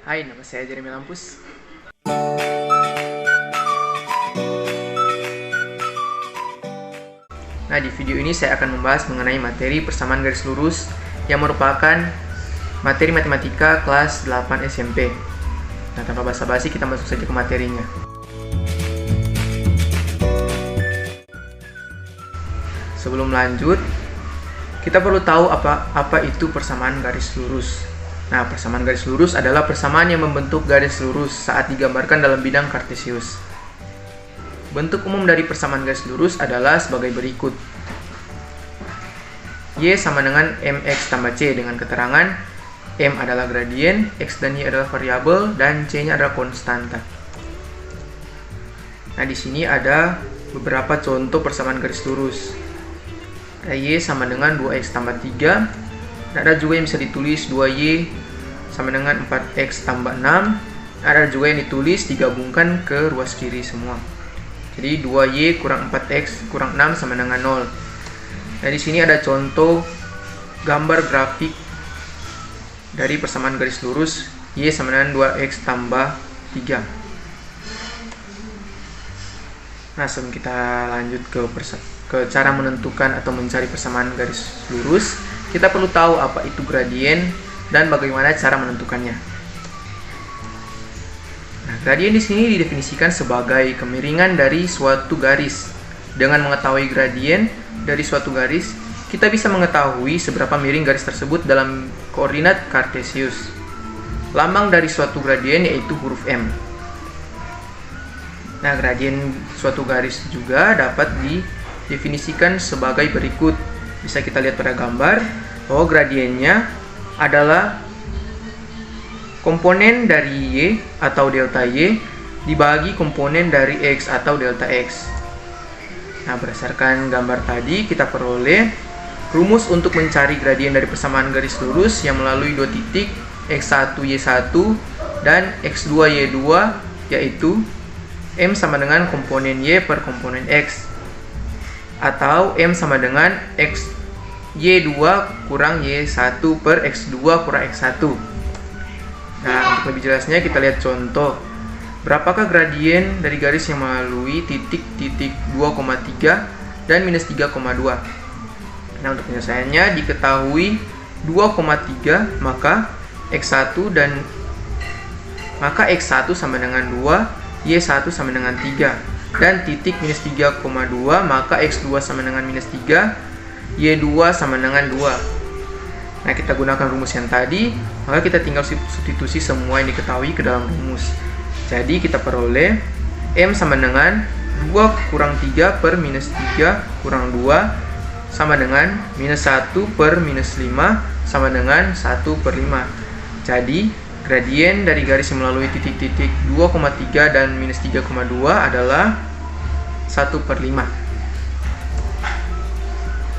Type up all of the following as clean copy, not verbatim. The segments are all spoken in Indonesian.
Hai, nama saya Jeremy Lampus. Nah, di video ini saya akan membahas mengenai materi persamaan garis lurus yang merupakan materi matematika kelas 8 SMP. Nah, tanpa basa-basi kita masuk saja ke materinya. Sebelum lanjut, kita perlu tahu apa itu persamaan garis lurus. Nah, persamaan garis lurus adalah persamaan yang membentuk garis lurus saat digambarkan dalam bidang kartesius. Bentuk umum dari persamaan garis lurus adalah sebagai berikut. Y sama dengan mx tambah c dengan keterangan m adalah gradien, x dan y adalah variabel, dan c-nya adalah konstanta. Nah, di sini ada beberapa contoh persamaan garis lurus. Ada y sama dengan 2x tambah 3. Ada juga yang bisa ditulis 2y sama dengan 4x tambah 6. Ada juga yang ditulis digabungkan ke ruas kiri semua. Jadi 2y kurang 4x kurang 6 sama dengan 0. Nah, di sini ada contoh gambar grafik dari persamaan garis lurus y sama dengan 2x tambah 3. Nah, sebelum kita lanjut ke cara menentukan atau mencari persamaan garis lurus, kita perlu tahu apa itu gradien dan bagaimana cara menentukannya. Nah, gradien di sini didefinisikan sebagai kemiringan dari suatu garis. Dengan mengetahui gradien dari suatu garis, kita bisa mengetahui seberapa miring garis tersebut dalam koordinat kartesius. Lambang dari suatu gradien yaitu huruf M. Nah, gradien suatu garis juga dapat didefinisikan sebagai berikut. Bisa kita lihat pada gambar bahwa gradiennya adalah komponen dari y atau delta y dibagi komponen dari x atau delta x. Nah, berdasarkan gambar tadi kita peroleh rumus untuk mencari gradien dari persamaan garis lurus yang melalui dua titik x1 y1 dan x2 y2, yaitu m sama dengan komponen y per komponen x, atau m sama dengan x y2 kurang y1 per x2 kurang x1. Nah, untuk lebih jelasnya kita lihat contoh. Berapakah gradien dari garis yang melalui titik-titik 2,3 dan minus 3,2? Nah, untuk penyelesaiannya diketahui 2,3 maka x1 sama dengan 2, y1 sama dengan 3. Dan titik minus 3,2 maka x2 sama dengan minus 3, y2 sama dengan 2. Nah, kita gunakan rumus yang tadi, maka kita tinggal substitusi semua yang diketahui ke dalam rumus. Jadi kita peroleh m sama dengan 2 kurang 3 per minus 3 kurang 2 sama dengan minus 1 per minus 5 sama dengan 1 per 5. Jadi gradien dari garis yang melalui titik-titik 2,3 dan minus 3,2 adalah 1 per 5.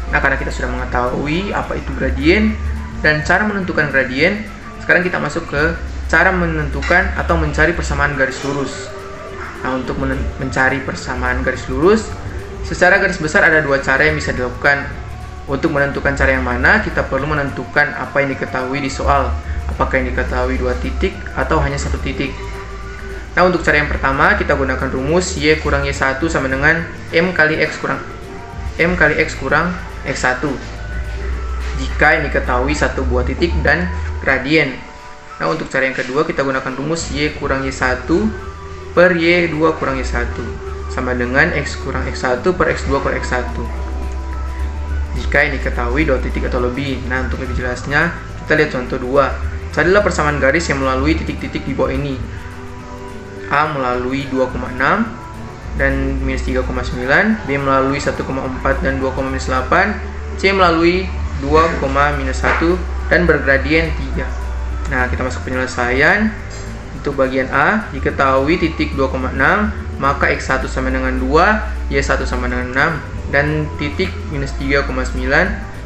Nah, karena kita sudah mengetahui apa itu gradien dan cara menentukan gradien, sekarang kita masuk ke cara menentukan atau mencari persamaan garis lurus. Nah, untuk mencari persamaan garis lurus, secara garis besar ada dua cara yang bisa dilakukan. Untuk menentukan cara yang mana, kita perlu menentukan apa yang diketahui di soal. Apakah yang diketahui dua titik atau hanya satu titik. Nah, untuk cara yang pertama, kita gunakan rumus y kurang y1 sama dengan m kali x kurang x1. Jika yang diketahui satu buah titik dan gradien. Nah, untuk cara yang kedua, kita gunakan rumus y kurang y1 per y2 kurang y1 sama dengan x kurang x1 per x2 kurang x1. Jika yang diketahui dua titik atau lebih. Nah, untuk lebih jelasnya, kita lihat contoh 2. Carilah persamaan garis yang melalui titik-titik di bawah ini. A melalui 2,6 dan minus 3,9, B melalui 1,4 dan 2,8, C melalui 2, minus 1 dan bergradien 3. Nah, kita masuk penyelesaian. Untuk bagian A, diketahui titik 2,6, maka x1 sama dengan 2, y1 sama dengan 6, dan titik minus 3,9,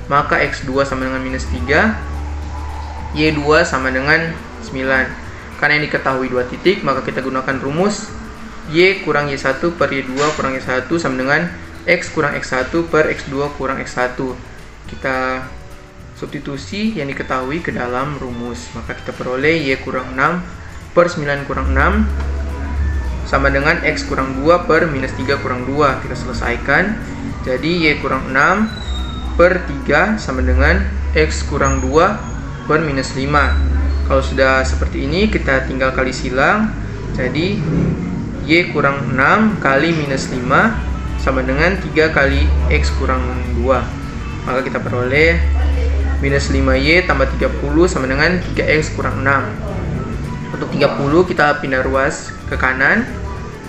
maka x2 sama dengan minus 3, y2 sama dengan 9. Karena yang diketahui dua titik, maka kita gunakan rumus y kurang y1 per y2 kurang y1 sama dengan x kurang x1 per x2 kurang x1. Kita substitusi yang diketahui ke dalam rumus, maka kita peroleh y kurang 6 per 9 kurang 6 sama dengan X kurang 2 per minus 3 kurang 2. Kita selesaikan. Jadi Y kurang 6 per 3 sama dengan X kurang 2 per minus 5. Kalau sudah seperti ini, kita tinggal kali silang. Jadi Y kurang 6 kali minus 5 sama dengan 3 kali X kurang 2. Maka kita peroleh minus 5Y tambah 30 sama dengan 3X kurang 6. Untuk 30 kita pindah ruas ke kanan.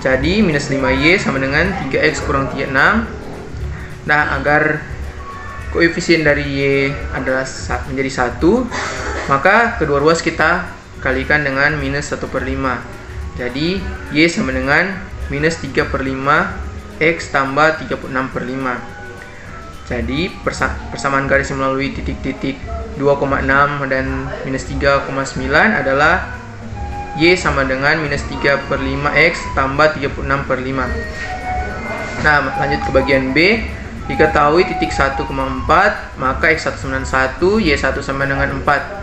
Jadi minus 5Y sama dengan 3X kurang 6. Nah, agar koefisien dari Y adalah menjadi 1, maka kedua ruas kita kalikan dengan minus 1/5. Jadi Y sama dengan minus 3/5 X tambah 36/5. Jadi persamaan garis yang melalui titik-titik 2,6 dan minus 3,9 adalah Y sama dengan minus 3/5 X tambah 36/5. Nah, lanjut ke bagian B. Diketahui titik 1,4, maka X191 Y1 sama dengan 4.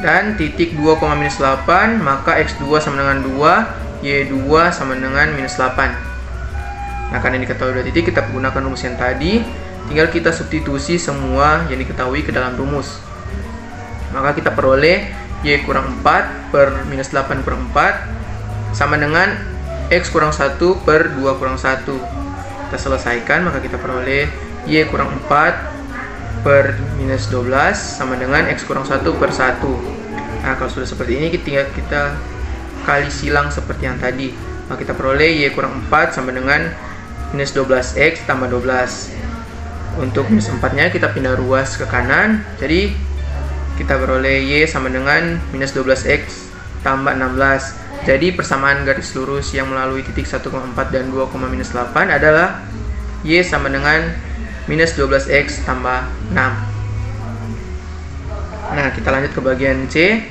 Dan titik 2,-8, maka X2 sama dengan 2, Y2 sama dengan minus 8. Nah, karena diketahui dua titik, kita gunakan rumus yang tadi. Tinggal kita substitusi semua yang diketahui ke dalam rumus. Maka kita peroleh Y kurang 4 per minus 8 kurang 4 sama dengan X kurang 1 per 2 kurang 1. Kita selesaikan, maka kita peroleh Y kurang 4 per minus 12 sama dengan X kurang 1 per 1. Nah, kalau sudah seperti ini, tinggal kita kali silang seperti yang tadi. Maka kita peroleh Y kurang 4 sama dengan minus 12X tambah 12. Untuk minus 4-nya kita pindah ruas ke kanan. Jadi kita beroleh Y sama dengan minus 12X tambah 16. Jadi persamaan garis lurus yang melalui titik 1,4 dan 2,-8 adalah Y sama dengan minus 12X tambah 6. Nah, kita lanjut ke bagian C.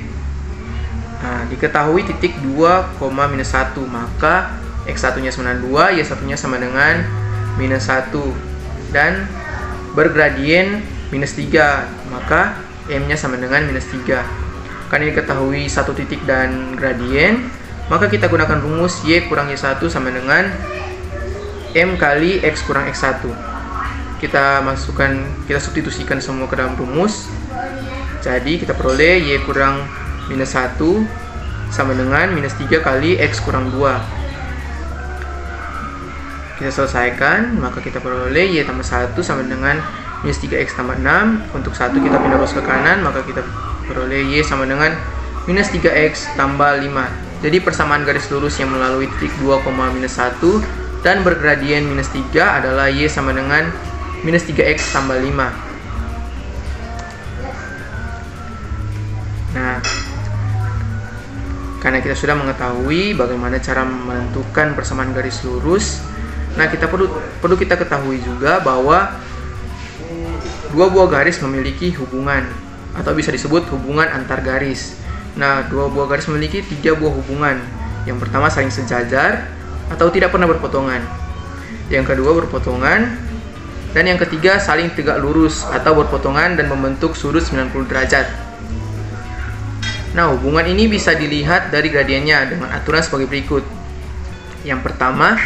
Nah, diketahui titik 2,-1, maka X1-nya sama dengan 2, Y1-nya sama dengan minus 1. Dan bergradien minus 3, maka M-nya sama dengan minus 3. Karena diketahui satu titik dan gradien, maka kita gunakan rumus Y kurang Y1 sama dengan M kali X kurang X1. Kita substitusikan semua ke dalam rumus. Jadi kita peroleh Y kurang minus 1 sama dengan minus 3 kali X kurang 2. Kita selesaikan, maka kita peroleh Y tambah 1 sama dengan minus 3X tambah 6. Untuk 1 kita pindah ruas ke kanan, maka kita peroleh Y sama dengan minus 3X tambah 5. Jadi persamaan garis lurus yang melalui titik 2,-1 dan bergradien minus 3 adalah Y sama dengan minus 3X tambah 5. Nah, karena kita sudah mengetahui bagaimana cara menentukan persamaan garis lurus, nah kita perlu kita ketahui juga bahwa dua buah garis memiliki hubungan atau bisa disebut hubungan antar garis. Nah, dua buah garis memiliki 3 buah hubungan. Yang pertama saling sejajar atau tidak pernah berpotongan. Yang kedua berpotongan. Dan yang ketiga saling tegak lurus atau berpotongan dan membentuk sudut 90 derajat. Nah, hubungan ini bisa dilihat dari gradiennya dengan aturan sebagai berikut. Yang pertama,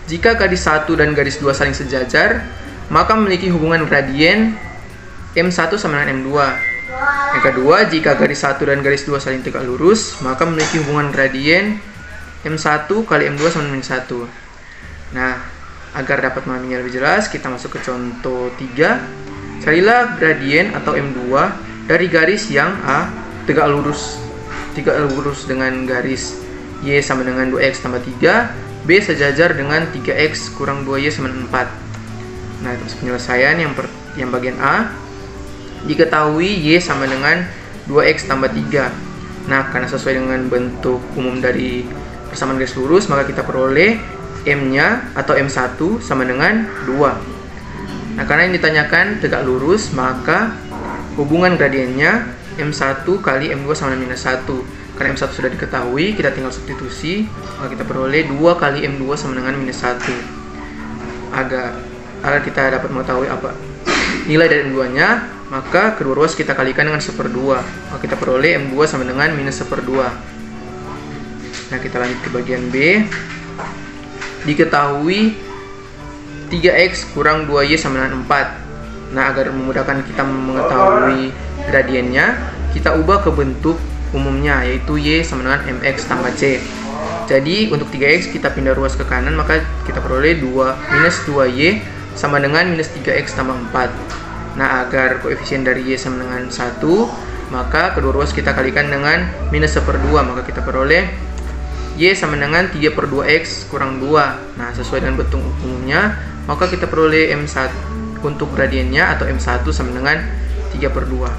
jika garis 1 dan garis 2 saling sejajar, maka memiliki hubungan gradien M1 sama dengan M2. Yang kedua, jika garis 1 dan garis 2 saling tegak lurus, maka memiliki hubungan gradien M1 kali M2 sama dengan 1. Nah, agar dapat memahaminya lebih jelas, kita masuk ke contoh 3. Carilah gradien atau M2 dari garis yang A tegak lurus dengan garis Y sama dengan 2X tambah 3, B sejajar dengan 3X kurang 2Y sama dengan 4. Nah, terus penyelesaian yang bagian A. Diketahui Y sama dengan 2X tambah 3. Nah, karena sesuai dengan bentuk umum dari persamaan garis lurus, maka kita peroleh M-nya atau M1 sama dengan 2. Nah, karena yang ditanyakan tegak lurus, maka hubungan gradiennya M1 kali M2 sama dengan minus 1. Karena M1 sudah diketahui, kita tinggal substitusi, maka kita peroleh 2 kali M2 sama dengan minus 1. Agar kita dapat mengetahui apa nilai dari M2-nya, maka kedua ruas kita kalikan dengan 1/2. Maka kita peroleh M2 sama dengan minus 1/2. Nah, kita lanjut ke bagian B. Diketahui 3x kurang 2y sama dengan 4. Nah, agar memudahkan kita mengetahui gradiennya, kita ubah ke bentuk umumnya, yaitu y sama dengan mx tambah c. Jadi untuk 3x kita pindah ruas ke kanan, maka kita peroleh minus 2y sama dengan minus 3x tambah 4. Nah, agar koefisien dari y sama dengan 1, maka kedua ruas kita kalikan dengan minus 1/2, maka kita peroleh y sama dengan 3/2x kurang 2. Nah, sesuai dengan bentuk umumnya, maka kita peroleh M1 untuk gradiennya atau M1 sama dengan 3/2.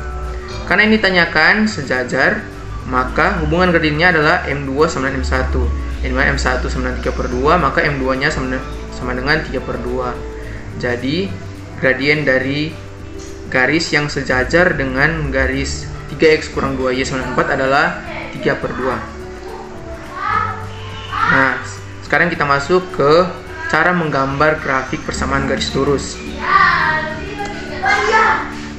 Karena ini ditanyakan sejajar, maka hubungan gradiennya adalah M2 sama dengan M1. Yang dimana M1 sama dengan 3/2, maka M2 nya sama dengan 3/2. Jadi gradien dari garis yang sejajar dengan garis 3x kurang 2y sama dengan 4 adalah 3/2. Nah, sekarang kita masuk ke cara menggambar grafik persamaan garis lurus.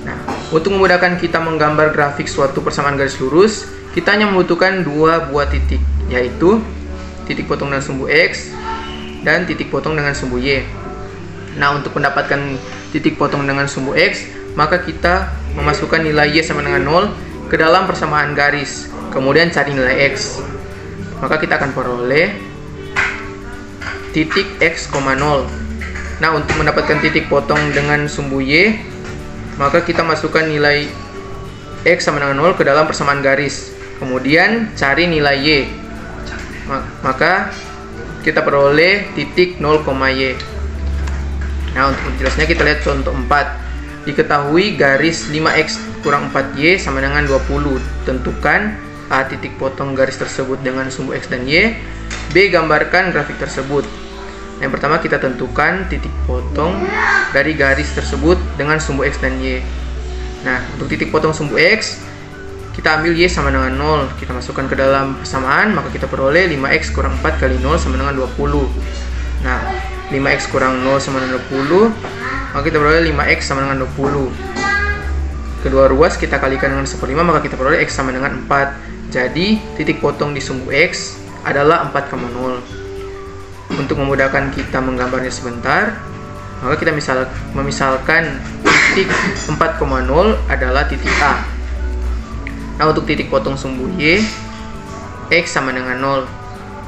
Nah, untuk memudahkan kita menggambar grafik suatu persamaan garis lurus, kita hanya membutuhkan dua buah titik, yaitu titik potong dengan sumbu x dan titik potong dengan sumbu y. Nah, untuk mendapatkan titik potong dengan sumbu x, maka kita memasukkan nilai y sama dengan 0 ke dalam persamaan garis, kemudian cari nilai x. Maka kita akan peroleh titik x, 0. Nah, untuk mendapatkan titik potong dengan sumbu y, maka kita masukkan nilai x sama dengan 0 ke dalam persamaan garis, kemudian cari nilai y. Maka kita peroleh titik 0, y. Nah, untuk menjelaskannya kita lihat contoh 4. Diketahui garis 5x kurang 4y sama dengan 20. Tentukan A titik potong garis tersebut dengan sumbu x dan y. B, gambarkan grafik tersebut. Yang pertama kita tentukan titik potong dari garis tersebut dengan sumbu x dan y. Nah, untuk titik potong sumbu x, kita ambil y sama dengan 0. Kita masukkan ke dalam persamaan, maka kita peroleh 5x kurang 4 kali 0 sama dengan 20. Nah, 5x kurang 0 sama dengan 20, maka kita peroleh 5x sama dengan 20. Kedua ruas kita kalikan dengan 1/5, maka kita peroleh x sama dengan 4. Jadi, titik potong di sumbu x adalah 4,0. Untuk memudahkan kita menggambarnya sebentar, maka kita memisalkan titik 4,0 adalah titik A. Nah, untuk titik potong sumbu y, x sama dengan 0.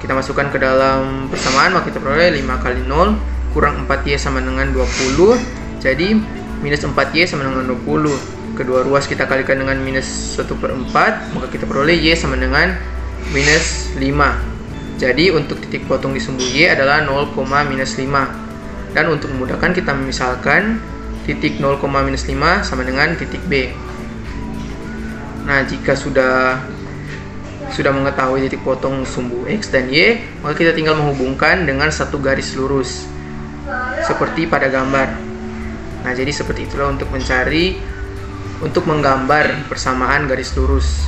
Kita masukkan ke dalam persamaan, maka kita peroleh 5 kali 0 kurang 4y sama dengan 20. Jadi, minus 4y sama dengan 20. Kedua ruas kita kalikan dengan minus 1/4, maka kita peroleh y sama dengan minus 5. Jadi untuk titik potong di sumbu y adalah 0,-5. Dan untuk memudahkan kita memisalkan titik 0,-5 sama dengan titik B. Nah, jika sudah mengetahui titik potong sumbu x dan y, maka kita tinggal menghubungkan dengan satu garis lurus seperti pada gambar. Nah, jadi seperti itulah untuk menggambar persamaan garis lurus.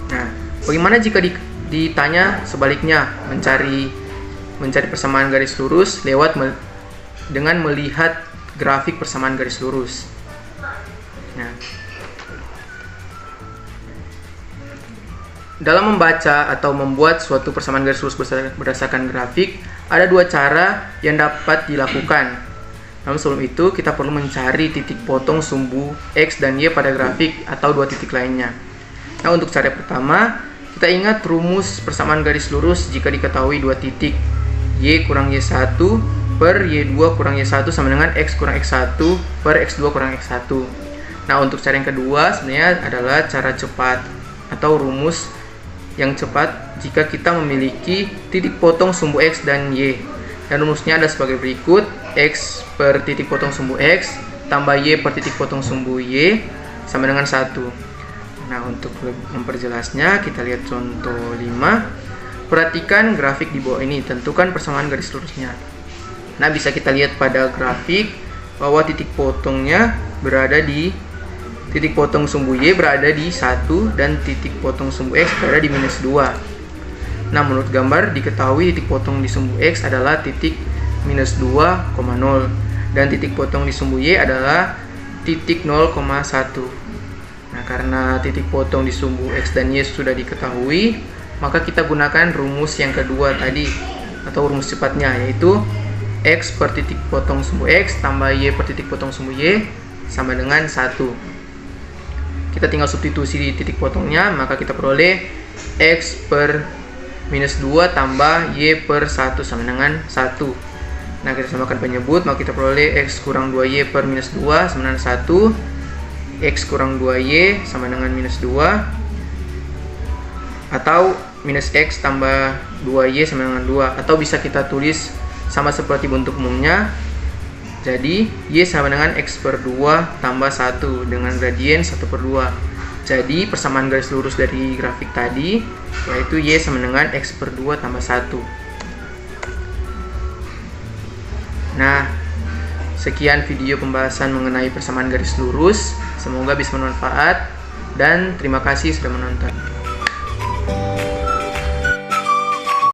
Nah, bagaimana jika ditanya sebaliknya, mencari persamaan garis lurus dengan melihat grafik persamaan garis lurus? Nah, dalam membaca atau membuat suatu persamaan garis lurus berdasarkan grafik, ada dua cara yang dapat dilakukan. Namun sebelum itu, kita perlu mencari titik potong sumbu x dan y pada grafik atau dua titik lainnya. Nah, untuk cara pertama, kita ingat rumus persamaan garis lurus jika diketahui dua titik y kurang y1 per y2 kurang y1 sama dengan x kurang x1 per x2 kurang x1. Nah, untuk cara yang kedua sebenarnya adalah cara cepat atau rumus yang cepat jika kita memiliki titik potong sumbu x dan y. Dan rumusnya ada sebagai berikut: x per titik potong sumbu x tambah y per titik potong sumbu y sama dengan 1. Nah, untuk memperjelasnya kita lihat contoh 5. Perhatikan grafik di bawah ini, tentukan persamaan garis lurusnya. Nah, bisa kita lihat pada grafik bahwa titik potong sumbu y berada di 1 dan titik potong sumbu x berada di minus 2. Nah, menurut gambar diketahui titik potong di sumbu x adalah titik minus 2,0 dan titik potong di sumbu y adalah titik 0,1. Nah, karena titik potong di sumbu X dan Y sudah diketahui, maka kita gunakan rumus yang kedua tadi, atau rumus cepatnya, yaitu X per titik potong sumbu X tambah Y per titik potong sumbu Y sama dengan 1. Kita tinggal substitusi di titik potongnya, maka kita peroleh X per minus 2 tambah Y per 1 sama dengan 1. Nah, kita samakan penyebut, maka kita peroleh X kurang 2Y per minus 2 sama dengan 1. X kurang 2Y sama dengan minus 2, atau minus X tambah 2Y sama dengan 2, atau bisa kita tulis sama seperti bentuk umumnya. Jadi Y sama dengan X per 2 tambah 1 dengan gradien 1 per 2. Jadi persamaan garis lurus dari grafik tadi yaitu Y sama dengan X per 2 tambah 1. Nah, sekian video pembahasan mengenai persamaan garis lurus. Semoga bisa bermanfaat dan terima kasih sudah menonton.